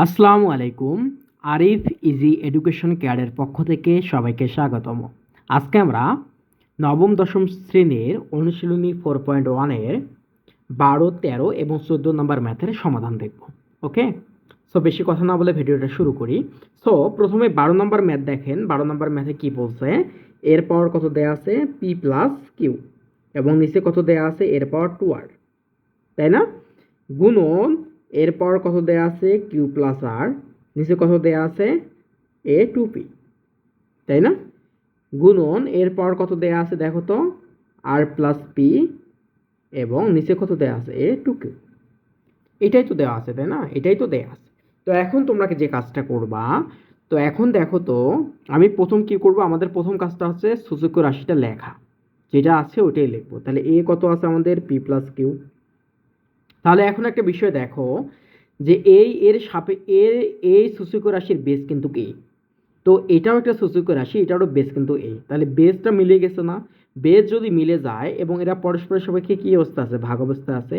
আসসালামু আলাইকুম। Arif easy education কেয়ারের পক্ষ থেকে সবাইকে স্বাগতম। আজকে আমরা নবম দশম শ্রেণীর অনুশীলনী 4.1-এর 12, 13 এবং 14 নম্বর ম্যাথের সমাধান দেখব। ওকে, সো বেশি কথা না বলে ভিডিওটা শুরু করি। সো প্রথমে 12 নম্বর ম্যাথ দেখেন। 12 নম্বর ম্যাথে কি বলছে? এর পাওয়ার কত দেয়া আছে? পি প্লাস কিউ, এবং নিচে কত দেয়া আছে? এর পাওয়ার 2r, তাই না? গুণন এর পাওয়ার কত দেয়া আছে? কিউ প্লাস আর, নিচে কত দেয়া আছে? এ টু পি, তাই না? গুণন এর পাওয়ার কত দেয়া আছে দেখো তো? আর প্লাস পি, এবং নিচে কত দেয়া আছে? এ টু কিউ। এটাই তো দেওয়া আছে, তাই না? এটাই তো দেয়া আছে। তো এখন তোমরা যে কাজটা করবা, তো এখন দেখো তো, আমি প্রথম কি করব? আমাদের প্রথম কাজটা হচ্ছে সূচক রাশিটা লেখা, যেটা আছে ওটাই লিখবো। তাহলে এ কত আছে আমাদের? P plus Q. তাহলে এখন একটা বিষয় দেখো, যে এই সূচক রাশির বেস কিন্তু এ, তো এটাও একটা সূচক রাশি, এটারও বেস কিন্তু এ। তাহলে বেসটা মিলে গেছে না? বেস যদি মিলে যায় এবং এরা পরস্পরের সাপেক্ষে কি অবস্থা আছে? ভাগ অবস্থা আছে।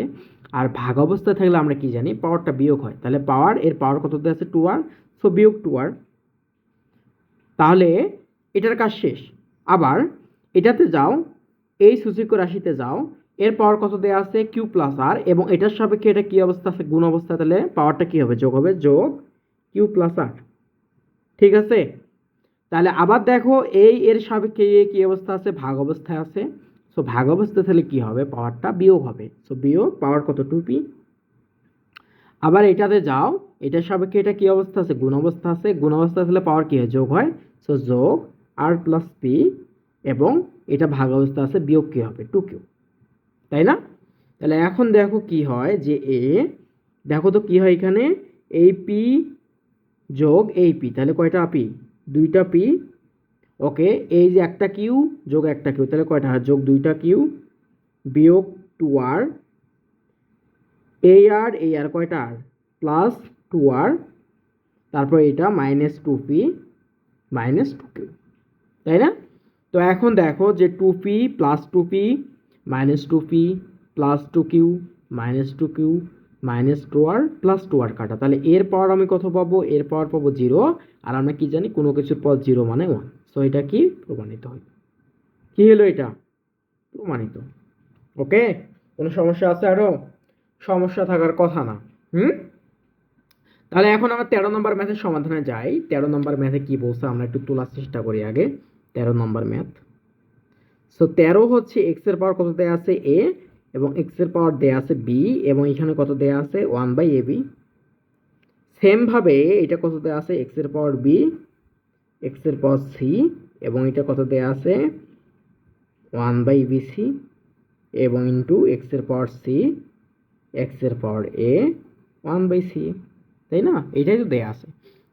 আর ভাগ অবস্থা থাকলে আমরা কি জানি? পাওয়ারটা বিয়োগ হয়। তাহলে এর পাওয়ার কত আছে? 2r, সো বিয়োগ 2r। তাহলে এটার কাজ শেষ। আবার এটাতে যাও, এই সূচক রাশিতে যাও, এর পাওয়ার কত দেওয়া আছে? কিউ প্লাস আর, এবং এটার সাপেক্ষে এটা কি অবস্থা আছে? গুণ অবস্থা। তাহলে পাওয়ারটা কি হবে? যোগ হবে, যোগ কিউ প্লাস আর। ঠিক আছে? তাহলে আবার দেখো, এর সাপেক্ষে কি অবস্থা আছে? ভাগ অবস্থায় আছে। সো ভাগ অবস্থা তাহলে কি হবে? পাওয়ারটা বিয়োগ হবে। সো বিয়োগ, পাওয়ার কত? 2p। আবার এটাতে যাও, এটার সাপেক্ষে এটা কি অবস্থা আছে? গুণ অবস্থা আছে। গুণ অবস্থা আসলে পাওয়ার কি হয়? যোগ হয়। সো যোগ আর প্লাস পি, এবং এটা ভাগ অবস্থা আছে, বিয়োগ কি হবে? 2q, তাই না? তাহলে এখন দেখো কি হয়, যে দেখো তো কি হয় এখানে? এই পি যোগ এই পি, তাহলে কয়টা পি? 2টা পি। ওকে, এই যে একটা কিউ যোগ একটা কিউ, তাহলে কয়টা হয়? যোগ 2টা কিউ, বিয়োগ 2r, এই আর কয়টা আর? প্লাস 2r, তারপর এটা মাইনাস 2p মাইনাস 2q, তাই না? তো এখন দেখো যে 2p plus 2p minus 2p plus 2q minus 2q minus 2r plus 2r কাটা, তাহলে এর পাওয়ার আমি কত পাবো? এর পাওয়ার পাবো 0। আর আমরা কি জানি? কোনো কিছুর পর 0 মানে 1। সো এটা কি প্রমাণিত হয়? কি হলো এটা? প্রমাণিত। ওকে, কোনো সমস্যা আছে আরো? সমস্যা থাকার কথা না। হুম, তাহলে এখন আমরা 13 নম্বর ম্যাথের সমাধানে যাই। 13 নম্বর ম্যাথে কি বলছে আমরা একটু তোলার চেষ্টা করি আগে। 13 নম্বর ম্যাথ। সো 13 হচ্ছে এক্স এর পাওয়ার কত দেয়া আছে? এ, এবং এক্স এর পাওয়ার দেয়া আছে বি, এবং এখানে কত দেয়া আছে? 1/ab। সেম ভাবে এটা কত দেয়া আছে? এক্স এর পাওয়ার বি, এক্স এর পাওয়ার সি, এবং এটা কত দেয়া আছে? 1/bc, এবং ইন্টু এক্স এর পাওয়ার সি, এক্স এর পাওয়ার এ, 1/c, তাই না? এটাই তো দেয়া আছে।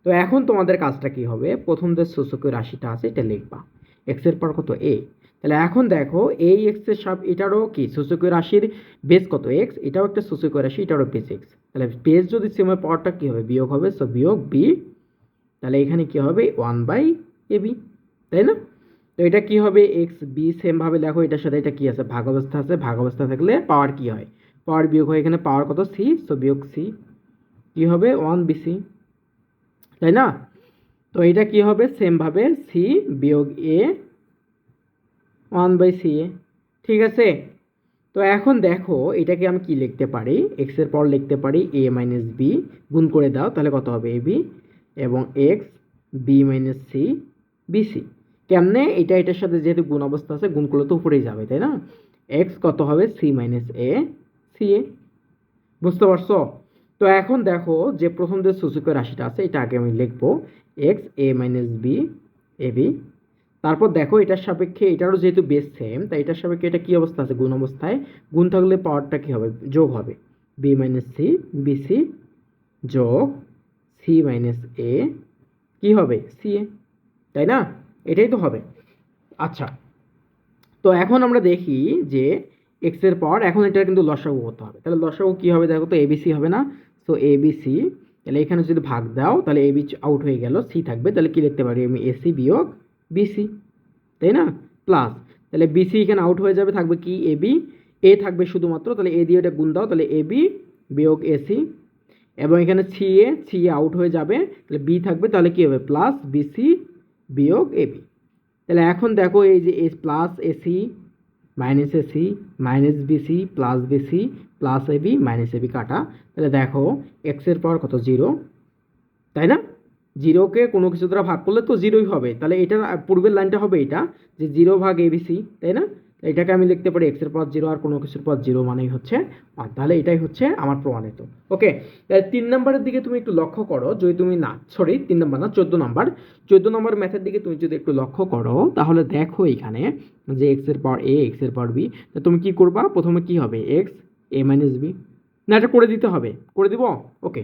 তো এখন তোমাদের কাজটা কি হবে? প্রথম যে সূচকীয় রাশিটা আছে এটা লিখবা। এক্স এর পাওয়ার কত? এ। তাহলে এখন দেখো, এই এক্স এর এটারও কি সূচকীয় রাশির বেস কত? এক্স। এটাও একটা সূচকীয় রাশি, এটারও বেস এক্স। তাহলে বেস যদি সেম হয়, পাওয়ারটা কি হবে? বিয়োগ হবে। সো বিয়োগ বি, তাহলে এখানে কি হবে? 1/ab, তাই না? তো এটা কি হবে? X B. সেম ভাবে দেখো, এটার সাথে এটা কি আছে? ভাগ অবস্থা আছে। ভাগ অবস্থা থাকলে পাওয়ার কি হয়? পাওয়ার বিয়োগ হয়। এখানে পাওয়ার কত? সি। সো বিয়োগ সি, কি হবে? 1/bc, তাই না? তো এটা কি হবে? সেম ভাবে সি বিয়োগ এ, 1/ca। ঠিক আছে? তো এখন দেখো, এটাকে আমি কি লিখতে পারি? এক্স এর পাওয়ার লিখতে পারি এ মাইনাস বি, গুণ করে দাও, তাহলে কত হবে? এ বি, এবং X B minus C BC. কেমনে? এটা এটার সাথে যেহেতু গুণ অবস্থা আছে, গুণ করলে তো উপরেই যাবে, তাই না? এক্স কত হবে? সি মাইনাস এ, সি এ। বুঝতে পারছো? তো এখন দেখো, যে প্রথম যে সূচকীয় রাশিটা আছে এটা আগে আমি লিখবো, x A minus B, A B. তারপর দেখো, এটার সাপেক্ষে এটারও যেহেতু বেস সেম, তাই এটার সাপেক্ষে এটা কি অবস্থা আছে? গুণ অবস্থায়। গুণ থাকলে পাওয়ারটা কি হবে? যোগ হবে। বি মাইনাস সি বিসি, যোগ সি মাইনাস এ, কি হবে? সি এ, তাই না? এটাই তো হবে। আচ্ছা, তো এখন আমরা দেখি যে এক্স এর পাওয়ার, এখন এটা কিন্তু লসাগু করতে হবে। তাহলে লসাগু কি হবে দেখো তো? এবিসি হবে না? সো এবিসি, তাহলে এখানে যদি ভাগ দাও, তাহলে এবি আউট হয়ে গেল, সি থাকবে। তাহলে কি লিখতে পারি আমি? এসি বিয়োগ বিসি, তাই না? প্লাস, তাহলে বিসি এখানে আউট হয়ে যাবে, থাকবে কি? এবি। এ থাকবে শুধুমাত্র, তাহলে এ দিয়ে এটা গুণ দাও, তাহলে এবি বিয়োগ এসি। এবং এখানে সি আউট হয়ে যাবে, তাহলে বি থাকবে, তাহলে কী হবে প্লাস বিসি বিয়োগ এবি। তাহলে এখন দেখো এই যে plus AC minus AC minus BC plus BC plus AB minus AB কাটা, তাহলে দেখো এক্সের পাওয়ার কত 0, তাই না? 0কে কোনো কিছু দ্বারা ভাগ করলে তো 0ই হবে, তাহলে এটার পূর্বের লাইনটা হবে এটা যে 0 ভাগ এবিসি, তাই না? এটাকে আমি লিখতে পারি এক্সের পাওয়ার 0 আর কোনো কিছুর পাওয়ার 0 মানেই হচ্ছে 1, তাহলে এটাই হচ্ছে আমার প্রমাণিত। ওকে, তাহলে 3 নম্বরের দিকে তুমি একটু লক্ষ্য করো, যদি তুমি না 3 নম্বর না 14 নম্বর ম্যাথের দিকে তুমি যদি একটু লক্ষ্য করো, তাহলে দেখো এখানে যে এক্সের পাওয়ার এ এক্সের পাওয়ার বি, তা তুমি কি করবা, প্রথমে কি হবে এক্স এ মাইনাস বি, না এটা করে দিতে হবে, করে দিব। ওকে,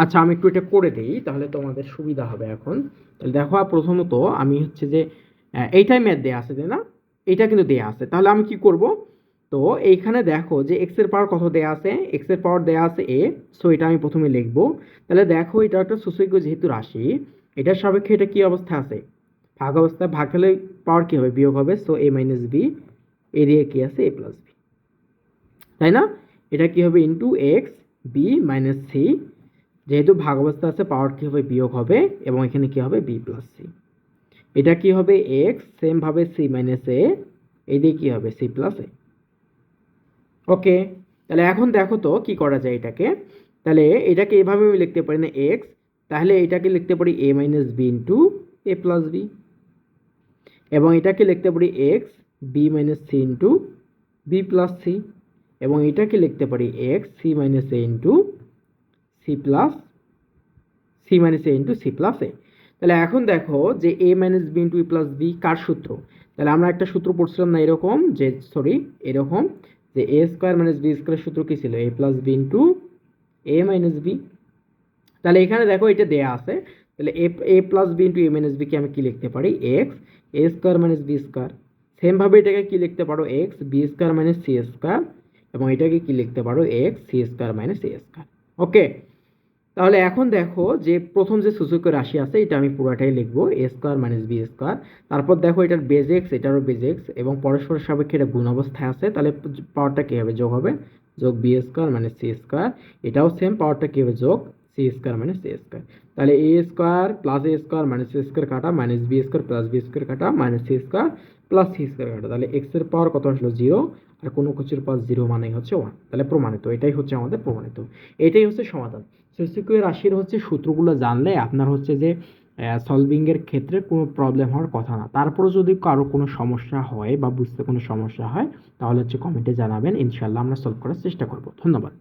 আচ্ছা আমি একটু এটা করে দিই তাহলে তোমাদের সুবিধা হবে এখন। তাহলে দেখো প্রথমত আমি হচ্ছে যে এইটাই ম্যাথ দেওয়া আছে, তাই না? এইটা কিন্তু দেওয়া আছে, তাহলে আমি কি করব, তো এইখানে দেখো যে এক্স এর পাওয়ার কত দেওয়া আছে, এক্স এর পাওয়ার দেওয়া আছে এ, সো এটা আমি প্রথমে লিখব। তাহলে দেখো এটা একটা সূচকীয় যেহেতু রাশি, এটার সাপেক্ষে এটা কি অবস্থা আছে, ভাগ অবস্থা, ভাগ হলে পাওয়ার কি হবে বিয়োগ হবে, সো এ মাইনাস বি, এ দিয়ে কি আছে এ প্লাস বি, তাই না? এটা কি হবে into X B minus C, যেহেতু ভাগ অবস্থা আছে পাওয়ার কি হবে বিয়োগ হবে, এবং এখানে কি হবে বি প্লাস সি, এটা কি হবে এক্স সেম ভাবে সি মাইনাস এ, এই দিয়ে কি হবে সি প্লাস এ। ওকে, তাহলে এখন দেখো তো কি করা যায় এটাকে, তাহলে এটাকে এভাবে আমি লিখতে পারি না এক্স, তাহলে এটাকে লিখতে পারি A minus B into A plus B, এবং এটাকে লিখতে পারি X B minus C into B plus C, এবং এটাকে লিখতে পারি X C minus A into C plus C minus A into C plus A. তাহলে এখন দেখো যে A minus B into A plus B কার সূত্র, তাহলে আমরা একটা সূত্র পড়ছিলাম না এরকম যে এরকম যে এ স্কোয়ার মাইনাস বি স্কোয়ারের সূত্র কী ছিল, A plus B into A minus B. তাহলে এখানে দেখো এটা দেয়া আছে, তাহলে A plus B into A minus বিকে আমি কি লিখতে পারি X A square minus B square, সেমভাবে এটাকে কি লিখতে পারো X B square minus C square, এবং এটাকে কি লিখতে পারো X C square minus A square. Okay, তাহলে এখন দেখো যে প্রথম যে সূচকীয় রাশি আছে এটা আমি পুরোটাই লিখবো এ স্কোয়ার মাইনাস বি স্কোয়ার, তারপর দেখো এটার বেজ এক্স এটারও বেজ এক্স, এবং পরস্পরের সাপেক্ষে এটা গুণ অবস্থায় আছে, তাহলে পাওয়ারটা কী হবে যোগ হবে, যোগ B square minus C square, এটাও সেম পাওয়ারটা কী হবে যোগ C square minus C square. তাহলে A square plus A square minus A square কাটা, minus B square plus B square কাটা, minus C square plus C square কাটা, তাহলে এক্স এর পাওয়ার কত আসলো 0, আর কোনো কিছুর পাওয়ার 0 মানেই হচ্ছে 1, তাহলে প্রমাণিত, এটাই হচ্ছে আমাদের প্রমাণিত, এটাই হচ্ছে সমাধান। সূচকীয় রাশির হচ্ছে সূত্রগুলো জানলে আপনার হচ্ছে যে সলভিংয়ের ক্ষেত্রে কোনো প্রবলেম হওয়ার কথা না। তারপরে যদি কারো কোনো সমস্যা হয় বা বুঝতে কোনো সমস্যা হয় তাহলে হচ্ছে কমেন্টে জানাবেন, ইনশাল্লাহ আমরা সলভ করার চেষ্টা করব। ধন্যবাদ।